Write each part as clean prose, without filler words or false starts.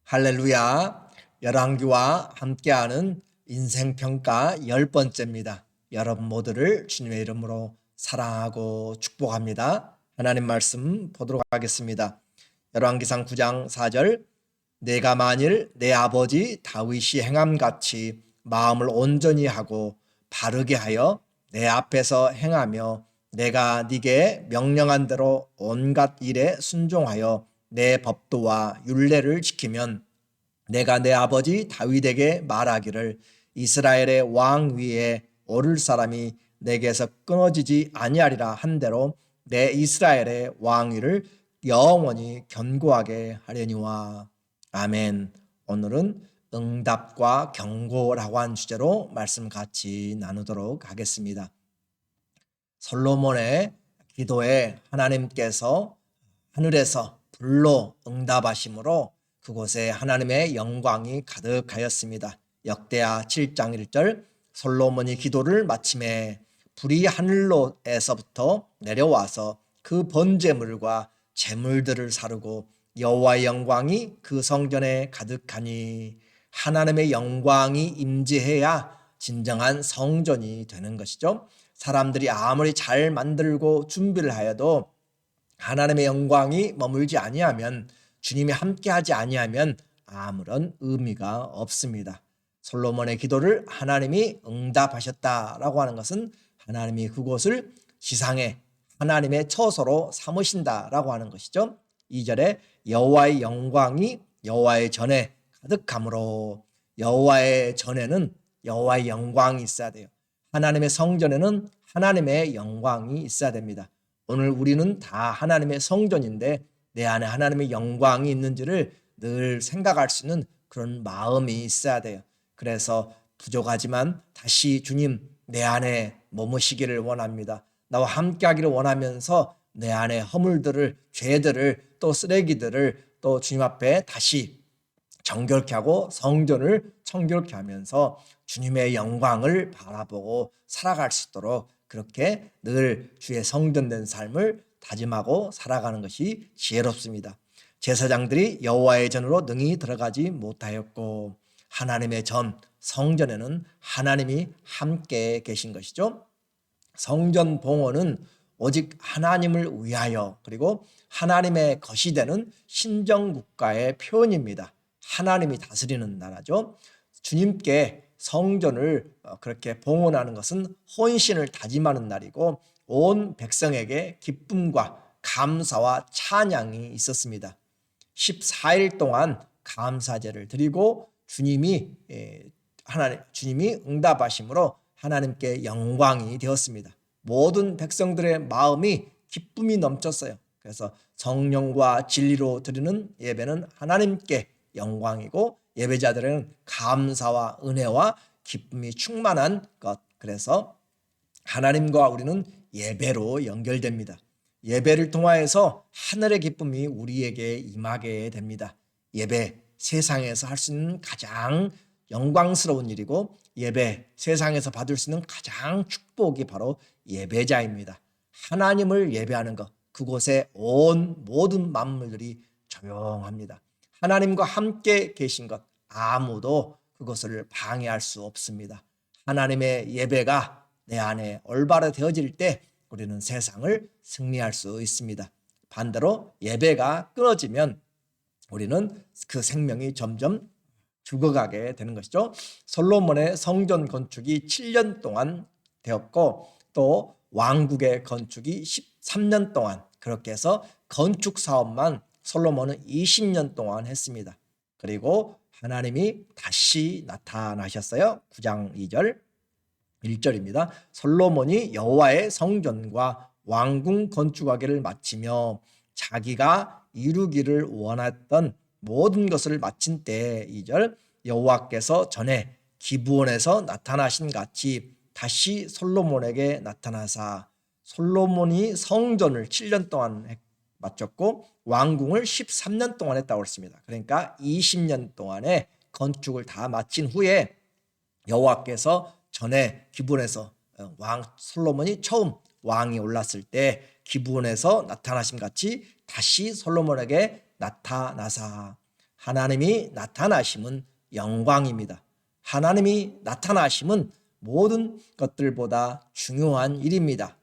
할렐루야. 열왕기와 함께하는 인생평가 10번째입니다. 여러분 모두를 주님의 이름으로 사랑하고 축복합니다. 하나님 말씀 보도록 하겠습니다. 열왕기상 9장 4절, 내가 만일 내 아버지 다윗이 행함같이 마음을 온전히 하고 바르게 하여 내 앞에서 행하며 내가 네게 명령한 대로 온갖 일에 순종하여 내 법도와 율례를 지키면 내가 내 아버지 다윗에게 말하기를 이스라엘의 왕 위에 오를 사람이 내게서 끊어지지 아니하리라 한 대로 내 이스라엘의 왕위를 영원히 견고하게 하려니와. 아멘. 오늘은 응답과 경고라고 한 주제로 말씀 같이 나누도록 하겠습니다. 솔로몬의 기도에 하나님께서 하늘에서 불로 응답하심으로 그곳에 하나님의 영광이 가득하였습니다. 역대하 7장 1절, 솔로몬이 기도를 마침에 불이 하늘로에서부터 내려와서 그 번제물과 제물들을 사르고 여호와의 영광이 그 성전에 가득하니. 하나님의 영광이 임재해야 진정한 성전이 되는 것이죠. 사람들이 아무리 잘 만들고 준비를 하여도 하나님의 영광이 머물지 아니하면, 주님이 함께하지 아니하면 아무런 의미가 없습니다. 솔로몬의 기도를 하나님이 응답하셨다라고 하는 것은 하나님이 그곳을 지상에 하나님의 처소로 삼으신다라고 하는 것이죠. 2절에 여호와의 영광이 여호와의 전에 가득함으로, 여호와의 전에는 여호와의 영광이 있어야 돼요. 하나님의 성전에는 하나님의 영광이 있어야 됩니다. 오늘 우리는 다 하나님의 성전인데 내 안에 하나님의 영광이 있는지를 늘 생각할 수 있는 그런 마음이 있어야 돼요. 그래서 부족하지만 다시 주님 내 안에 머무시기를 원합니다. 나와 함께하기를 원하면서 내 안에 허물들을, 죄들을, 또 쓰레기들을 또 주님 앞에 다시 정결케 하고 성전을 청결케 하면서 주님의 영광을 바라보고 살아갈 수 있도록 그렇게 늘 주의 성전된 삶을 다짐하고 살아가는 것이 지혜롭습니다. 제사장들이 여호와의 전으로 능히 들어가지 못하였고, 하나님의 전 성전에는 하나님이 함께 계신 것이죠. 성전 봉헌은 오직 하나님을 위하여, 그리고 하나님의 것이 되는 신정국가의 표현입니다. 하나님이 다스리는 나라죠. 주님께 성전을 그렇게 봉헌하는 것은 혼신을 다짐하는 날이고, 온 백성에게 기쁨과 감사와 찬양이 있었습니다. 14일 동안 감사제를 드리고 주님이 응답하심으로 하나님께 영광이 되었습니다. 모든 백성들의 마음이 기쁨이 넘쳤어요. 그래서 성령과 진리로 드리는 예배는 하나님께 영광이고, 예배자들은 감사와 은혜와 기쁨이 충만한 것. 그래서 하나님과 우리는 예배로 연결됩니다. 예배를 통하여서 하늘의 기쁨이 우리에게 임하게 됩니다. 예배, 세상에서 할 수 있는 가장 영광스러운 일이고, 예배, 세상에서 받을 수 있는 가장 축복이 바로 예배자입니다. 하나님을 예배하는 것, 그곳에 온 모든 만물들이 조용합니다. 하나님과 함께 계신 것, 아무도 그것을 방해할 수 없습니다. 하나님의 예배가 내 안에 올바로 되어질 때 우리는 세상을 승리할 수 있습니다. 반대로 예배가 끊어지면 우리는 그 생명이 점점 죽어가게 되는 것이죠. 솔로몬의 성전 건축이 7년 동안 되었고, 또 왕국의 건축이 13년 동안, 그렇게 해서 건축 사업만 솔로몬은 20년 동안 했습니다. 그리고 하나님이 다시 나타나셨어요. 9장 2절 1절입니다. 솔로몬이 여호와의 성전과 왕궁 건축하기를 마치며 자기가 이루기를 원했던 모든 것을 마친 때, 2절, 여호와께서 전에 기브온에서 나타나신 같이 다시 솔로몬에게 나타나사, 솔로몬이 성전을 7년 동안 마쳤고 왕궁을 13년 동안 했다고 했습니다. 그러니까 20년 동안의 건축을 다 마친 후에 여호와께서 전에 기브온에서 솔로몬이 처음 왕이 올랐을 때 기브온에서 나타나심 같이 다시 솔로몬에게 나타나사, 하나님이 나타나심은 영광입니다. 하나님이 나타나심은 모든 것들보다 중요한 일입니다.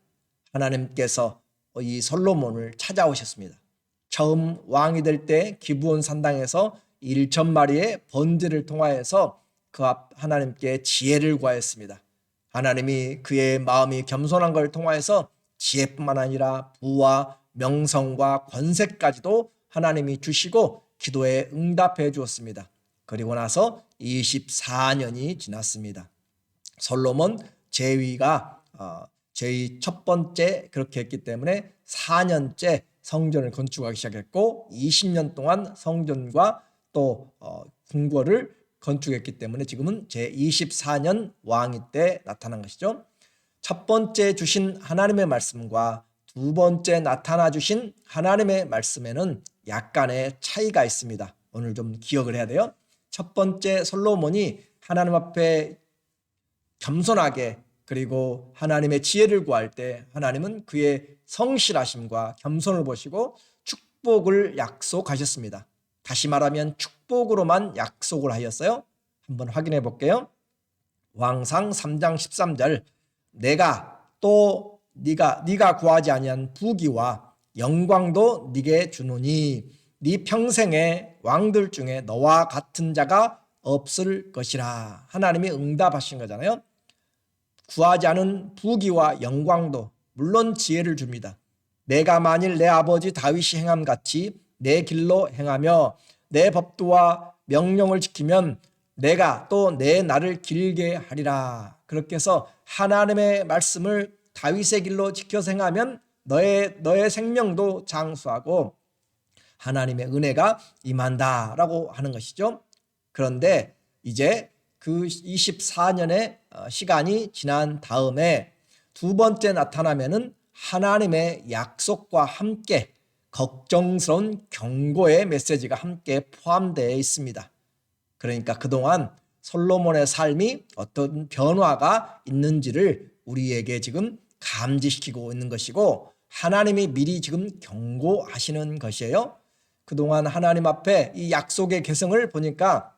하나님께서 이 솔로몬을 찾아오셨습니다. 처음 왕이 될 때 기브온 산당에서 1,000마리의 번제를 통하여서 그 앞 하나님께 지혜를 구하였습니다. 하나님이 그의 마음이 겸손한 걸 통하여서 지혜뿐만 아니라 부와 명성과 권세까지도 하나님이 주시고 기도에 응답해 주었습니다. 그리고 나서 24년이 지났습니다. 솔로몬 제위가 제위 첫 번째 그렇게 했기 때문에 4년째 성전을 건축하기 시작했고 20년 동안 성전과 또 궁궐을 건축했기 때문에 지금은 제24년 왕위 때 나타난 것이죠. 첫 번째 주신 하나님의 말씀과 두 번째 나타나 주신 하나님의 말씀에는 약간의 차이가 있습니다. 오늘 좀 기억을 해야 돼요. 첫 번째 솔로몬이 하나님 앞에 겸손하게 그리고 하나님의 지혜를 구할 때 하나님은 그의 성실하심과 겸손을 보시고 축복을 약속하셨습니다. 다시 말하면 축복으로만 약속을 하였어요. 한번 확인해 볼게요. 왕상 3장 13절 내가 또 네가 구하지 아니한 부귀와 영광도 네게 주노니 네 평생에 왕들 중에 너와 같은 자가 없을 것이라. 하나님이 응답하신 거잖아요. 구하지 않은 부귀와 영광도 물론 지혜를 줍니다. 내가 만일 내 아버지 다윗이 행함같이 내 길로 행하며 내 법도와 명령을 지키면 내가 또 내 날을 길게 하리라. 그렇게 해서 하나님의 말씀을 다윗의 길로 지켜서 행하면 너의 생명도 장수하고 하나님의 은혜가 임한다라고 하는 것이죠. 그런데 이제 그 24년의 시간이 지난 다음에 두 번째 나타나면은 하나님의 약속과 함께 걱정스러운 경고의 메시지가 함께 포함되어 있습니다. 그러니까 그동안 솔로몬의 삶이 어떤 변화가 있는지를 우리에게 지금 감지시키고 있는 것이고 하나님이 미리 지금 경고하시는 것이에요. 그동안 하나님 앞에 이 약속의 계승을 보니까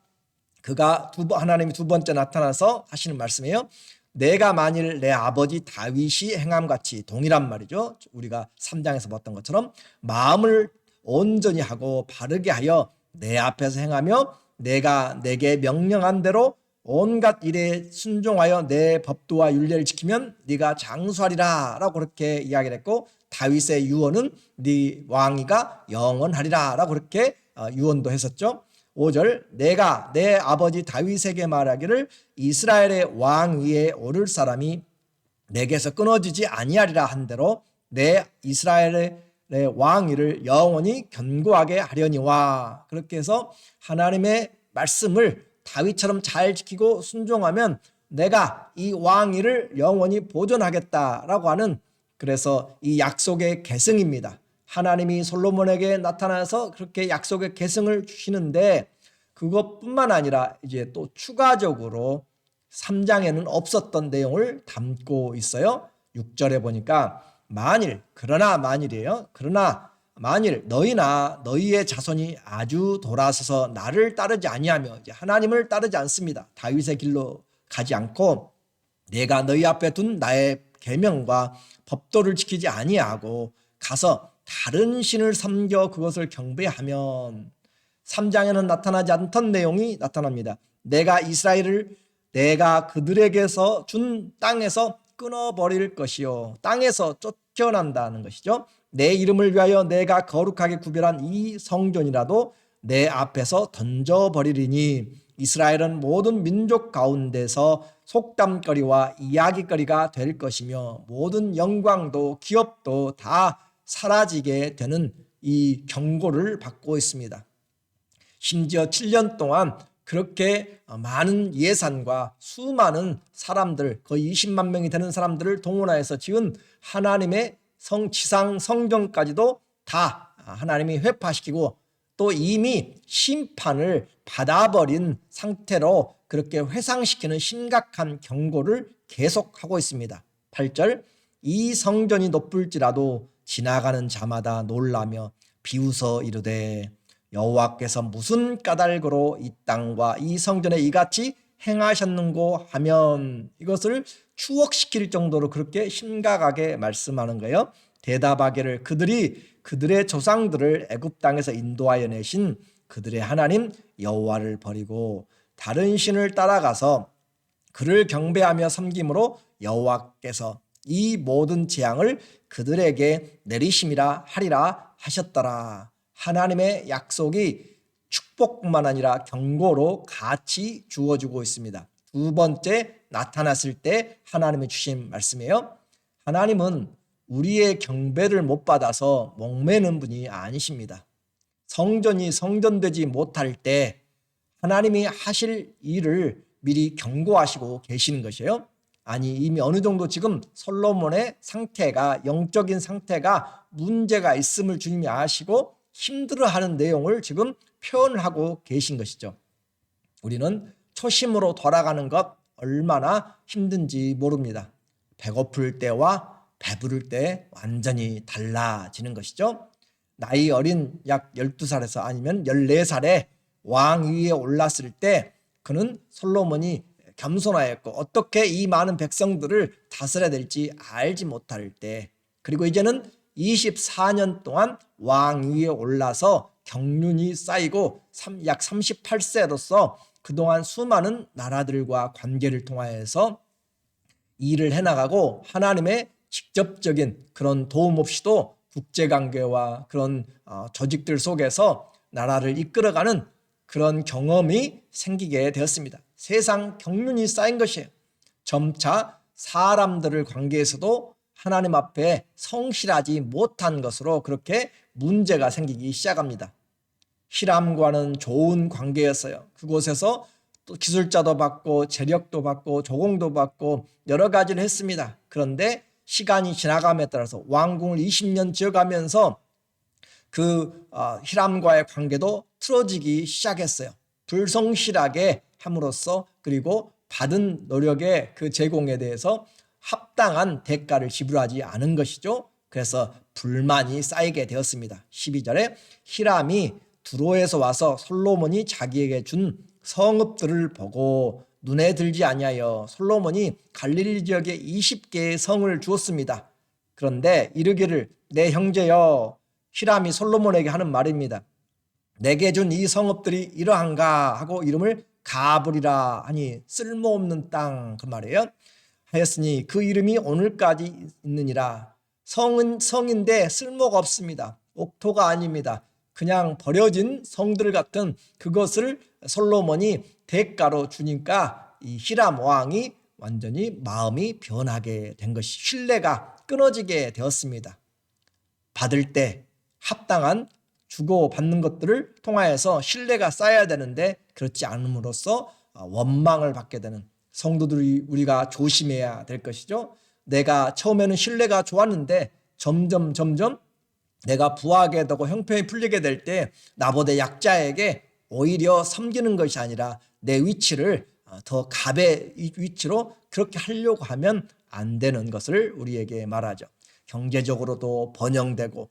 하나님이 두 번째 나타나서 하시는 말씀이에요. 내가 만일 내 아버지 다윗이 행함같이 동일한 말이죠. 우리가 3장에서 봤던 것처럼 마음을 온전히 하고 바르게 하여 내 앞에서 행하며 내가 내게 명령한 대로 온갖 일에 순종하여 내 법도와 율례를 지키면 네가 장수하리라 라고 그렇게 이야기를 했고 다윗의 유언은 네 왕위가 영원하리라 라고 그렇게 유언도 했었죠. 5절 내가 내 아버지 다윗에게 말하기를 이스라엘의 왕 위에 오를 사람이 내게서 끊어지지 아니하리라 한 대로 내 이스라엘의 왕위를 영원히 견고하게 하려니와. 그렇게 해서 하나님의 말씀을 다윗처럼 잘 지키고 순종하면 내가 이 왕위를 영원히 보존하겠다라고 하는, 그래서 이 약속의 계승입니다. 하나님이 솔로몬에게 나타나서 그렇게 약속의 계승을 주시는데 그것뿐만 아니라 이제 또 추가적으로 3장에는 없었던 내용을 담고 있어요. 6절에 보니까 그러나 만일 너희나 너희의 자손이 아주 돌아서서 나를 따르지 아니하며, 이제 하나님을 따르지 않습니다. 다윗의 길로 가지 않고 내가 너희 앞에 둔 나의 계명과 법도를 지키지 아니하고 가서 다른 신을 섬겨 그것을 경배하면, 3장에는 나타나지 않던 내용이 나타납니다. 내가 이스라엘을 내가 그들에게서 준 땅에서 끊어버릴 것이요, 땅에서 쫓겨난다는 것이죠. 내 이름을 위하여 내가 거룩하게 구별한 이 성전이라도 내 앞에서 던져버리리니 이스라엘은 모든 민족 가운데서 속담거리와 이야기거리가 될 것이며 모든 영광도 기업도 다 사라지게 되는 이 경고를 받고 있습니다. 심지어 7년 동안 그렇게 많은 예산과 수많은 사람들, 거의 20만 명이 되는 사람들을 동원하여서 지은 하나님의 지상 성전까지도 다 하나님이 회파시키고 또 이미 심판을 받아버린 상태로 그렇게 회상시키는 심각한 경고를 계속하고 있습니다. 8절 이 성전이 높을지라도 지나가는 자마다 놀라며 비웃어 이르되, 여호와께서 무슨 까닭으로 이 땅과 이 성전에 이같이 행하셨는고 하면, 이것을 추억시킬 정도로 그렇게 심각하게 말씀하는 거예요. 대답하기를 그들이 그들의 조상들을 애굽 땅에서 인도하여 내신 그들의 하나님 여호와를 버리고 다른 신을 따라가서 그를 경배하며 섬김으로 여호와께서 이 모든 재앙을 그들에게 내리심이라 하리라 하셨더라. 하나님의 약속이 축복뿐만 아니라 경고로 같이 주어지고 있습니다. 두 번째 나타났을 때 하나님이 주신 말씀이에요. 하나님은 우리의 경배를 못 받아서 목매는 분이 아니십니다. 성전이 성전되지 못할 때 하나님이 하실 일을 미리 경고하시고 계시는 것이에요. 아니, 이미 어느 정도 지금 솔로몬의 상태가, 영적인 상태가 문제가 있음을 주님이 아시고 힘들어하는 내용을 지금 표현을 하고 계신 것이죠. 우리는 초심으로 돌아가는 것 얼마나 힘든지 모릅니다. 배고플 때와 배부를 때 완전히 달라지는 것이죠. 나이 어린 약 12살에서 아니면 14살에 왕 위에 올랐을 때 그는 솔로몬이 겸손하였고 어떻게 이 많은 백성들을 다스려야 될지 알지 못할 때, 그리고 이제는 24년 동안 왕 위에 올라서 경륜이 쌓이고 약 38세로서 그동안 수많은 나라들과 관계를 통하여서 일을 해나가고 하나님의 직접적인 그런 도움 없이도 국제관계와 그런 조직들 속에서 나라를 이끌어가는 그런 경험이 생기게 되었습니다. 세상 경륜이 쌓인 것이에요. 점차 사람들을 관계에서도 하나님 앞에 성실하지 못한 것으로 그렇게 문제가 생기기 시작합니다. 히람과는 좋은 관계였어요. 그곳에서 또 기술자도 받고 재력도 받고 조공도 받고 여러 가지를 했습니다. 그런데 시간이 지나감에 따라서 왕궁을 20년 지어가면서 그 히람과의 관계도 틀어지기 시작했어요. 불성실하게 함으로써, 그리고 받은 노력의 그 제공에 대해서 합당한 대가를 지불하지 않은 것이죠. 그래서 불만이 쌓이게 되었습니다. 12절에 히람이 두로에서 와서 솔로몬이 자기에게 준 성읍들을 보고 눈에 들지 아니하여 솔로몬이 갈릴리 지역에 20개의 성을 주었습니다. 그런데 이르기를 내 형제여, 히람이 솔로몬에게 하는 말입니다. 내게 준 이 성읍들이 이러한가 하고 이름을 가브리라 하니 쓸모없는 땅, 그 말이에요. 하였으니 그 이름이 오늘까지 있느니라. 성은 성인데 쓸모가 없습니다. 옥토가 아닙니다. 그냥 버려진 성들 같은 그것을 솔로몬이 대가로 주니까 이 히람 왕이 완전히 마음이 변하게 된 것이, 신뢰가 끊어지게 되었습니다. 받을 때 합당한 주고받는 것들을 통하여서 신뢰가 쌓여야 되는데 그렇지 않음으로써 원망을 받게 되는 성도들이 우리가 조심해야 될 것이죠. 내가 처음에는 신뢰가 좋았는데 점점 내가 부하게 되고 형편이 풀리게 될 때 나보다 약자에게 오히려 섬기는 것이 아니라 내 위치를 더 갑의 위치로 그렇게 하려고 하면 안 되는 것을 우리에게 말하죠. 경제적으로도 번영되고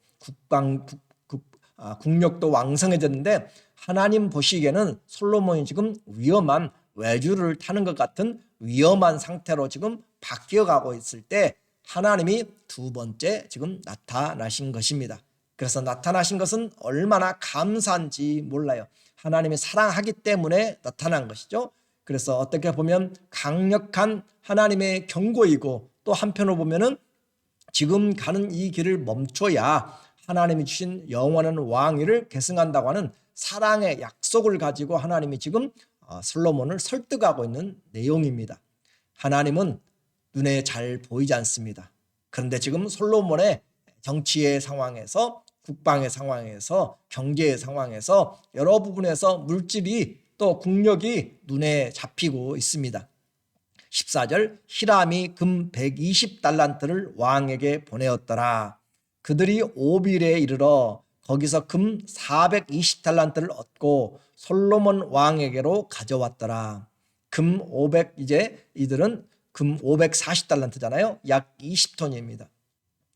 국력도 왕성해졌는데 하나님 보시기에는 솔로몬이 지금 위험한 외주를 타는 것 같은 위험한 상태로 지금 바뀌어가고 있을 때 하나님이 두 번째 지금 나타나신 것입니다. 그래서 나타나신 것은 얼마나 감사한지 몰라요. 하나님이 사랑하기 때문에 나타난 것이죠. 그래서 어떻게 보면 강력한 하나님의 경고이고, 또 한편으로 보면은 지금 가는 이 길을 멈춰야 하나님이 주신 영원한 왕위를 계승한다고 하는 사랑의 약속을 가지고 하나님이 지금 솔로몬을 설득하고 있는 내용입니다. 하나님은 눈에 잘 보이지 않습니다. 그런데 지금 솔로몬의 정치의 상황에서, 국방의 상황에서, 경제의 상황에서 여러 부분에서 물질이 또 국력이 눈에 잡히고 있습니다. 14절 히람이 금 120달란트를 왕에게 보내었더라. 그들이 오빌에 이르러 거기서 금 420달란트를 얻고 솔로몬 왕에게로 가져왔더라. 금 500, 이제 이들은 금 540달란트잖아요. 약 20톤입니다.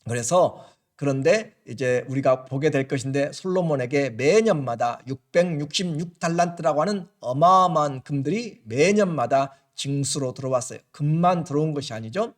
그래서 그런데 이제 우리가 보게 될 것인데 솔로몬에게 매년마다 666달란트라고 하는 어마어마한 금들이 매년마다 징수로 들어왔어요. 금만 들어온 것이 아니죠.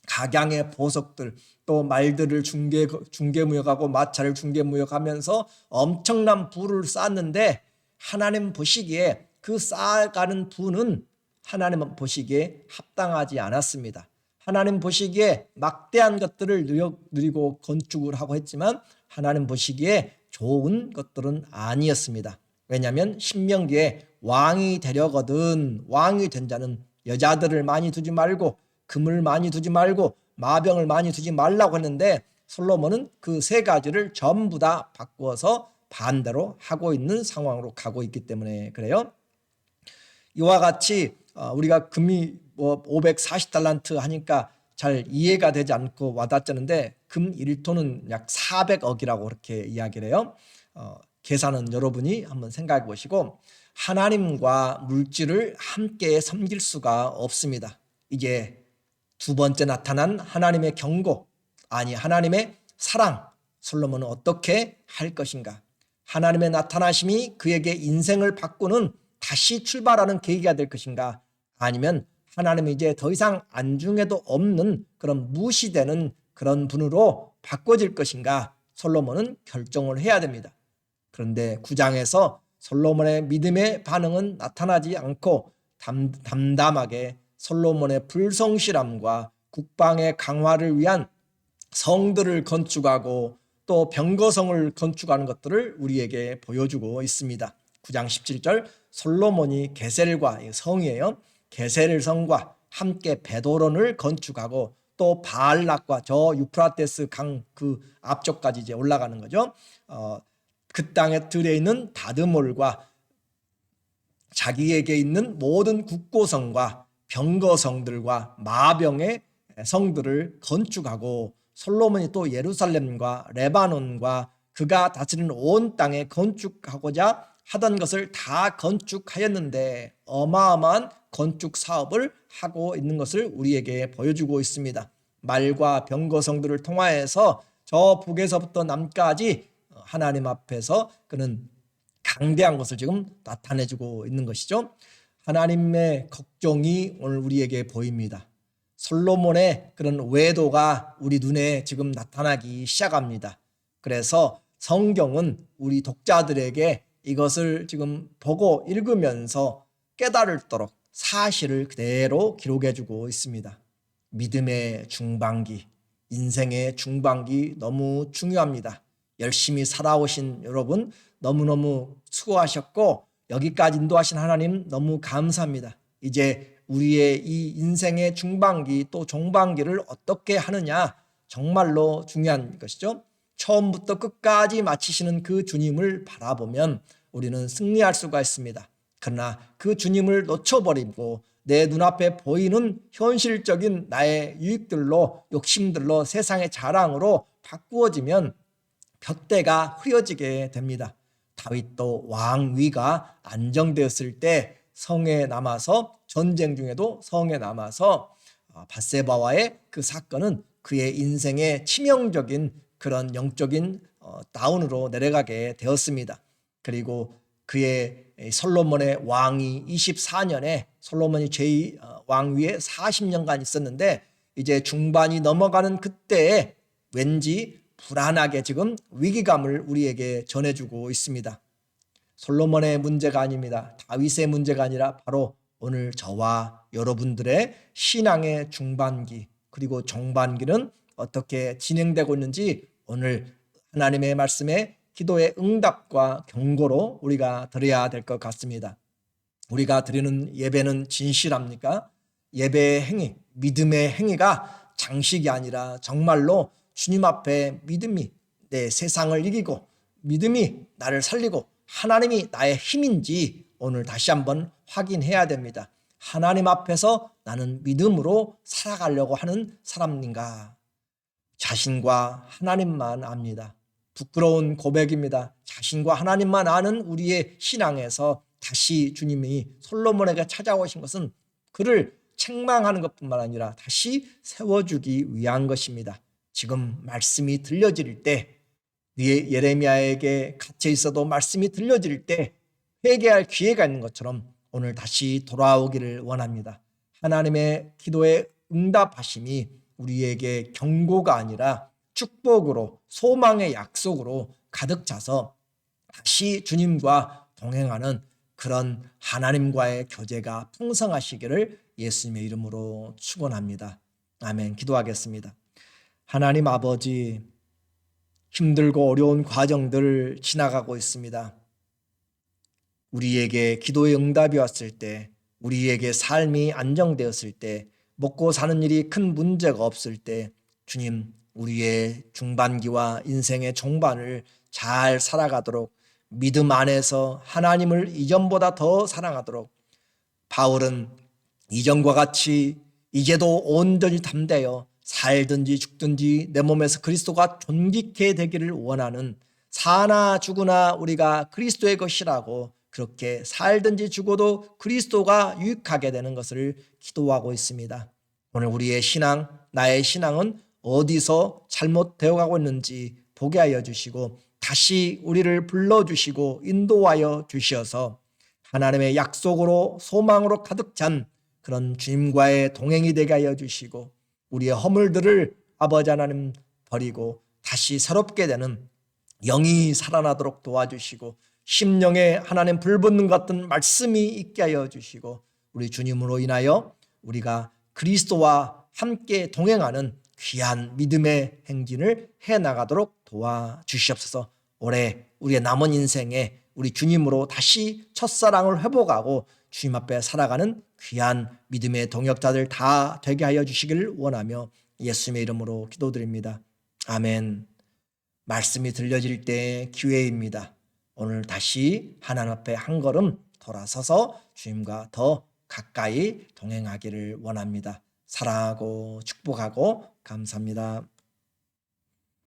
각양의 보석들, 또 말들을 중개무역하고 마차를 중개무역하면서 엄청난 부를 쌓았는데 하나님 보시기에 그 쌓아가는 부는 하나님 보시기에 합당하지 않았습니다. 하나님 보시기에 막대한 것들을 누리고 건축을 하고 했지만 하나님 보시기에 좋은 것들은 아니었습니다. 왜냐하면 신명기에 왕이 되려거든 왕이 된 자는 여자들을 많이 두지 말고 금을 많이 두지 말고 마병을 많이 두지 말라고 했는데 솔로몬은 그 세 가지를 전부 다 바꾸어서 반대로 하고 있는 상황으로 가고 있기 때문에 그래요. 이와 같이 우리가 금이 540달란트 하니까 잘 이해가 되지 않고 와닿았는데 금 1톤은 약 400억이라고 그렇게 이야기를 해요. 계산은 여러분이 한번 생각해 보시고 하나님과 물질을 함께 섬길 수가 없습니다. 이제 두 번째 나타난 하나님의 경고, 아니 하나님의 사랑, 솔로몬은 어떻게 할 것인가? 하나님의 나타나심이 그에게 인생을 바꾸는 다시 출발하는 계기가 될 것인가? 아니면 하나님이 이제 더 이상 안중에도 없는 그런 무시되는 그런 분으로 바꿔질 것인가? 솔로몬은 결정을 해야 됩니다. 그런데 9장에서 솔로몬의 믿음의 반응은 나타나지 않고 담담하게 솔로몬의 불성실함과 국방의 강화를 위한 성들을 건축하고 또 병거성을 건축하는 것들을 우리에게 보여주고 있습니다. 9장 17절 솔로몬이 게셀과 성이에요. 게셀 성과 함께 베도론을 건축하고 또 바알락과 저 유프라테스 강 그 앞쪽까지 이제 올라가는 거죠. 그 땅에 들에 있는 다드몰과 자기에게 있는 모든 국고성과 병거성들과 마병의 성들을 건축하고 솔로몬이 또 예루살렘과 레바논과 그가 다스리는 온 땅에 건축하고자 하던 것을 다 건축하였는데 어마어마한 건축 사업을 하고 있는 것을 우리에게 보여주고 있습니다. 말과 병거성들을 통하여서 저 북에서부터 남까지 하나님 앞에서 그는 강대한 것을 지금 나타내주고 있는 것이죠. 하나님의 걱정이 오늘 우리에게 보입니다. 솔로몬의 그런 외도가 우리 눈에 지금 나타나기 시작합니다. 그래서 성경은 우리 독자들에게 이것을 지금 보고 읽으면서 깨달을도록 사실을 그대로 기록해주고 있습니다. 믿음의 중반기, 인생의 중반기 너무 중요합니다. 열심히 살아오신 여러분 너무너무 수고하셨고 여기까지 인도하신 하나님 너무 감사합니다. 이제 우리의 이 인생의 중반기 또 종반기를 어떻게 하느냐 정말로 중요한 것이죠. 처음부터 끝까지 마치시는 그 주님을 바라보면 우리는 승리할 수가 있습니다. 그러나 그 주님을 놓쳐버리고 내 눈앞에 보이는 현실적인 나의 유익들로 욕심들로 세상의 자랑으로 바꾸어지면 둯대가 흐려지게 됩니다. 다윗도 왕위가 안정되었을 때 성에 남아서 전쟁 중에도 성에 남아서 밧세바와의 그 사건은 그의 인생의 치명적인 그런 영적인 다운으로 내려가게 되었습니다. 그리고 그의 솔로몬의 왕위 24년에 솔로몬이 제2왕위에 40년간 있었는데 이제 중반이 넘어가는 그때에 왠지 불안하게 지금 위기감을 우리에게 전해주고 있습니다. 솔로몬의 문제가 아닙니다. 다윗의 문제가 아니라 바로 오늘 저와 여러분들의 신앙의 중반기 그리고 종반기는 어떻게 진행되고 있는지 오늘 하나님의 말씀에 기도의 응답과 경고로 우리가 드려야 될 것 같습니다. 우리가 드리는 예배는 진실합니까? 예배의 행위, 믿음의 행위가 장식이 아니라 정말로 주님 앞에 믿음이 내 세상을 이기고 믿음이 나를 살리고 하나님이 나의 힘인지 오늘 다시 한번 확인해야 됩니다. 하나님 앞에서 나는 믿음으로 살아가려고 하는 사람인가? 자신과 하나님만 압니다. 부끄러운 고백입니다. 자신과 하나님만 아는 우리의 신앙에서 다시 주님이 솔로몬에게 찾아오신 것은 그를 책망하는 것뿐만 아니라 다시 세워주기 위한 것입니다. 지금 말씀이 들려질 때, 예레미야에게 갇혀 있어도 말씀이 들려질 때 회개할 기회가 있는 것처럼 오늘 다시 돌아오기를 원합니다. 하나님의 기도에 응답하심이 우리에게 경고가 아니라 축복으로, 소망의 약속으로 가득 차서 다시 주님과 동행하는 그런 하나님과의 교제가 풍성하시기를 예수님의 이름으로 축원합니다. 아멘. 기도하겠습니다. 하나님 아버지, 힘들고 어려운 과정들을 지나가고 있습니다. 우리에게 기도의 응답이 왔을 때, 우리에게 삶이 안정되었을 때, 먹고 사는 일이 큰 문제가 없을 때, 주님, 우리의 중반기와 인생의 종반을 잘 살아가도록, 믿음 안에서 하나님을 이전보다 더 사랑하도록, 바울은 이전과 같이 이제도 온전히 담대어 살든지 죽든지 내 몸에서 그리스도가 존귀케 되기를 원하는, 사나 죽으나 우리가 그리스도의 것이라고, 그렇게 살든지 죽어도 그리스도가 유익하게 되는 것을 기도하고 있습니다. 오늘 우리의 신앙, 나의 신앙은 어디서 잘못되어 가고 있는지 보게 하여 주시고 다시 우리를 불러주시고 인도하여 주시어서 하나님의 약속으로, 소망으로 가득 찬 그런 주님과의 동행이 되게 하여 주시고 우리의 허물들을 아버지 하나님 버리고 다시 새롭게 되는 영이 살아나도록 도와주시고 심령에 하나님 불붙는 것 같은 말씀이 있게 하여 주시고 우리 주님으로 인하여 우리가 그리스도와 함께 동행하는 귀한 믿음의 행진을 해나가도록 도와주시옵소서. 올해 우리의 남은 인생에 우리 주님으로 다시 첫사랑을 회복하고 주님 앞에 살아가는 귀한 믿음의 동역자들 다 되게 하여 주시기를 원하며 예수님의 이름으로 기도드립니다. 아멘. 말씀이 들려질 때 기회입니다. 오늘 다시 하나님 앞에 한 걸음 돌아서서 주님과 더 가까이 동행하기를 원합니다. 사랑하고 축복하고 감사합니다.